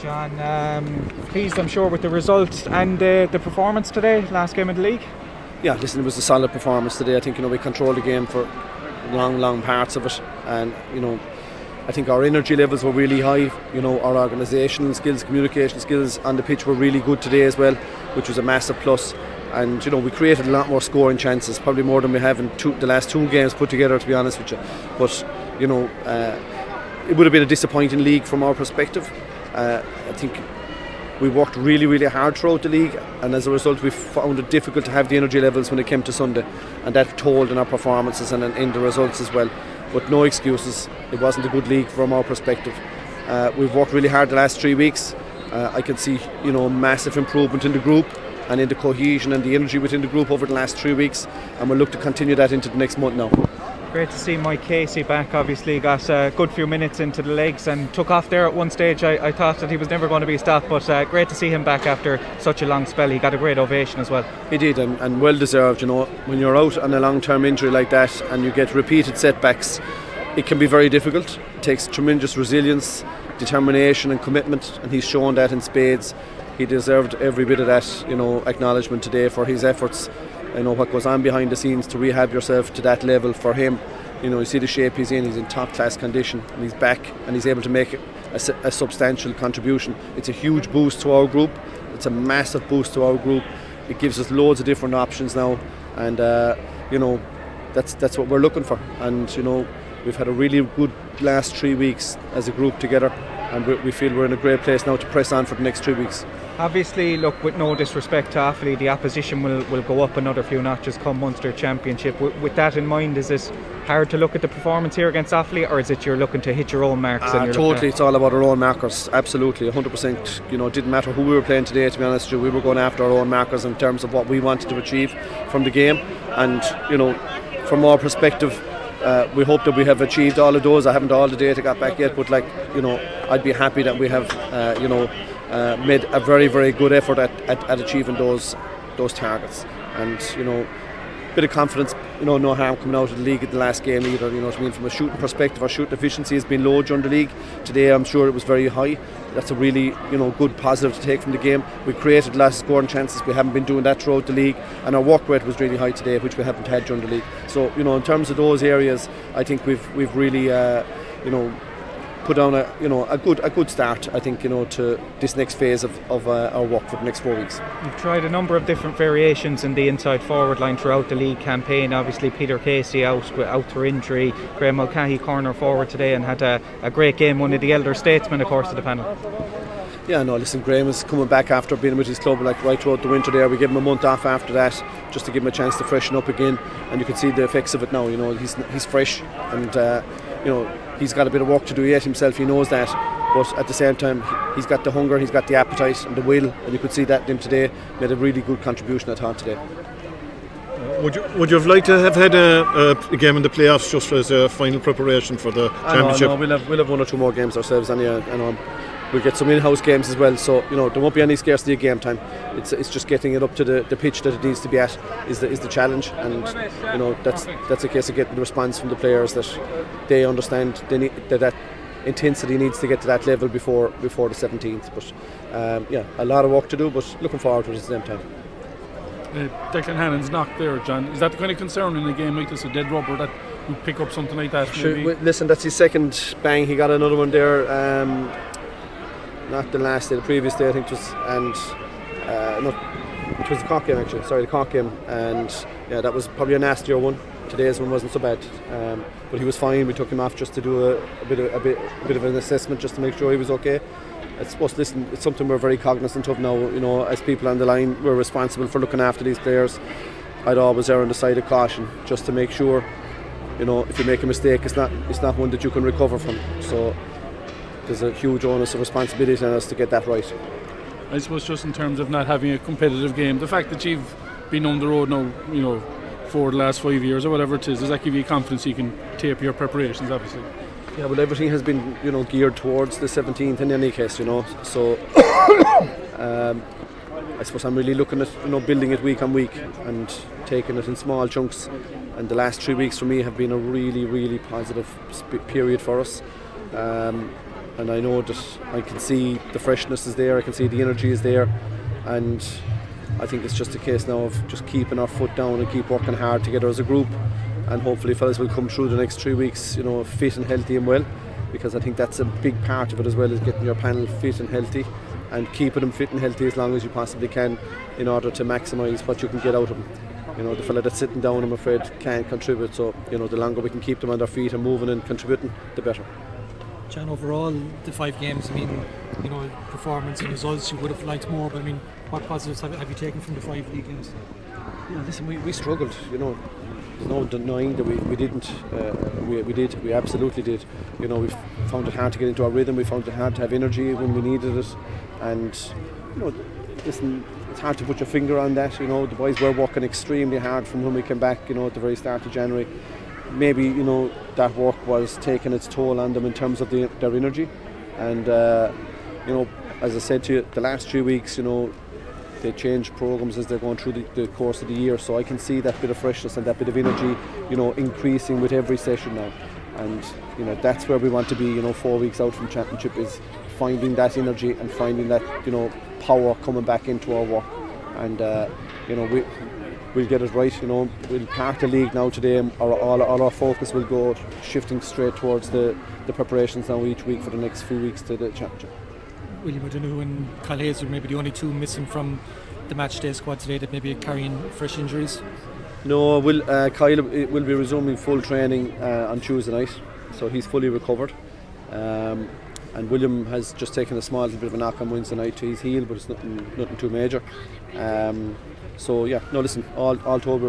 John, pleased I'm sure with the results and the performance today, last game of the league. Yeah, listen, it was a solid performance today. I think we controlled the game for long parts of it, and I think our energy levels were really high. Our organisational skills, communication skills on the pitch were really good today as well, which was a massive plus. And we created a lot more scoring chances, probably more than we have in the last two games put together, to be honest with you. But it would have been a disappointing league from our perspective. I think we worked really hard throughout the league, and as a result we found it difficult to have the energy levels when it came to Sunday, and that told in our performances and in the results as well. But no excuses, it wasn't a good league from our perspective. We've worked really hard the last 3 weeks. I can see massive improvement in the group and in the cohesion and the energy within the group over the last 3 weeks, and we'll look to continue that into the next month now. Great to see Mike Casey back. Obviously got a good few minutes into the legs and took off there at one stage. I thought that he was never going to be stopped, but great to see him back after such a long spell. He got a great ovation as well. He did, and well deserved. When you're out on a long-term injury like that and you get repeated setbacks, it can be very difficult. It takes tremendous resilience, determination and commitment, and he's shown that in spades. He deserved every bit of that acknowledgement today for his efforts. What goes on behind the scenes to rehab yourself to that level for him. You see the shape he's in top class condition, and he's back and he's able to make a substantial contribution. It's a huge boost to our group. It's a massive boost to our group. It gives us loads of different options now, and that's what we're looking for. And we've had a really good last 3 weeks as a group together, and we feel we're in a great place now to press on for the next 3 weeks. Obviously, look, with no disrespect to Offaly, the opposition will go up another few notches come Munster Championship. With that in mind, is it hard to look at the performance here against Offaly, or is it you're looking to hit your own marks? Totally, it's all about our own markers, absolutely, 100%. It didn't matter who we were playing today, to be honest with you. We were going after our own markers in terms of what we wanted to achieve from the game, and from our perspective, we hope that we have achieved all of those. I haven't all the data got back yet, but I'd be happy that we have made a very good effort at achieving those targets, and bit of confidence, no harm coming out of the league at the last game either. From a shooting perspective, our shooting efficiency has been low during the league. Today I'm sure it was very high. That's a really good positive to take from the game. We created lots of scoring chances. We haven't been doing that throughout the league, and our work rate was really high today, which we haven't had during the league. So in terms of those areas, I think we've really put on a good start, I think, to this next phase of our work for the next 4 weeks. You've tried a number of different variations in the inside forward line throughout the league campaign. Obviously Peter Casey out for injury. Graham Mulcahy corner forward today and had a great game, one of the elder statesmen of course of the panel. Yeah, no, listen, Graham is coming back after being with his club right throughout the winter there. We gave him a month off after that just to give him a chance to freshen up again, and you can see the effects of it now. He's fresh, and he's got a bit of work to do yet himself, he knows that, but at the same time he's got the hunger, he's got the appetite and the will, and you could see that in him today. Made a really good contribution, I thought, today. Would you have liked to have had a game in the playoffs just as a final preparation for the championship? No, we'll have 1 or 2 more games ourselves anyway, and we'll get some in-house games as well, so there won't be any scarcity of game time. It's just getting it up to the pitch that it needs to be at is the challenge, and that's a case of getting the response from the players, that they understand they need, that intensity needs to get to that level before the 17th. But a lot of work to do, but looking forward to it at the same time. Declan Hannon's knocked there, John. Is that the kind of concern in a game like this, a dead rubber, that you pick up something like that? Sure, listen, that's his second bang. He got another one there. Not the last day, the previous day I think it was, and it was the Cork game actually. Sorry, the Cork game, and that was probably a nastier one. Today's one wasn't so bad, but he was fine. We took him off just to do a bit of an assessment, just to make sure he was okay. It's something we're very cognizant of now. As people on the line, we're responsible for looking after these players. I'd always err on the side of caution, just to make sure, if you make a mistake, it's not one that you can recover from. So there's a huge onus of responsibility on us to get that right. I suppose just in terms of not having a competitive game, the fact that you've been on the road now, for the last 5 years or whatever it is, does that give you confidence you can taper your preparations, obviously? Yeah, well, everything has been, geared towards the 17th in any case, so I suppose I'm really looking at, building it week on week and taking it in small chunks. And the last 3 weeks for me have been a really positive period for us. And I know that I can see the freshness is there. I can see the energy is there, and I think it's just a case now of just keeping our foot down and keep working hard together as a group, and hopefully fellas will come through the next 3 weeks, fit and healthy and well, because I think that's a big part of it as well, is getting your panel fit and healthy and keeping them fit and healthy as long as you possibly can in order to maximise what you can get out of them. The fella that's sitting down, I'm afraid, can't contribute, so the longer we can keep them on their feet and moving and contributing, the better. John, overall, the 5 games, performance and results, you would have liked more, but what positives have you taken from the 5 league games? Yeah, listen, we struggled, there's no denying that we didn't. We absolutely did. We found it hard to get into our rhythm, we found it hard to have energy when we needed it, and listen, it's hard to put your finger on that. The boys were working extremely hard from when we came back, at the very start of January. Maybe that work was taking its toll on them in terms of their energy, and as I said to you, the last 3 weeks, they change programs as they're going through the course of the year, so I can see that bit of freshness and that bit of energy increasing with every session now, and that's where we want to be 4 weeks out from championship, is finding that energy and finding that power coming back into our work, and we'll get it right. We'll park the league now today, and all our focus will go shifting straight towards the preparations now each week for the next few weeks to the championship. William O'Donoghue and Kyle Hayes are maybe the only 2 missing from the match day squad today that may be carrying fresh injuries. No, Kyle will be resuming full training on Tuesday night, so he's fully recovered. And William has just taken a small little bit of a knock on Wednesday night. He's healed, but it's nothing too major. So yeah, no, listen, all told, we're in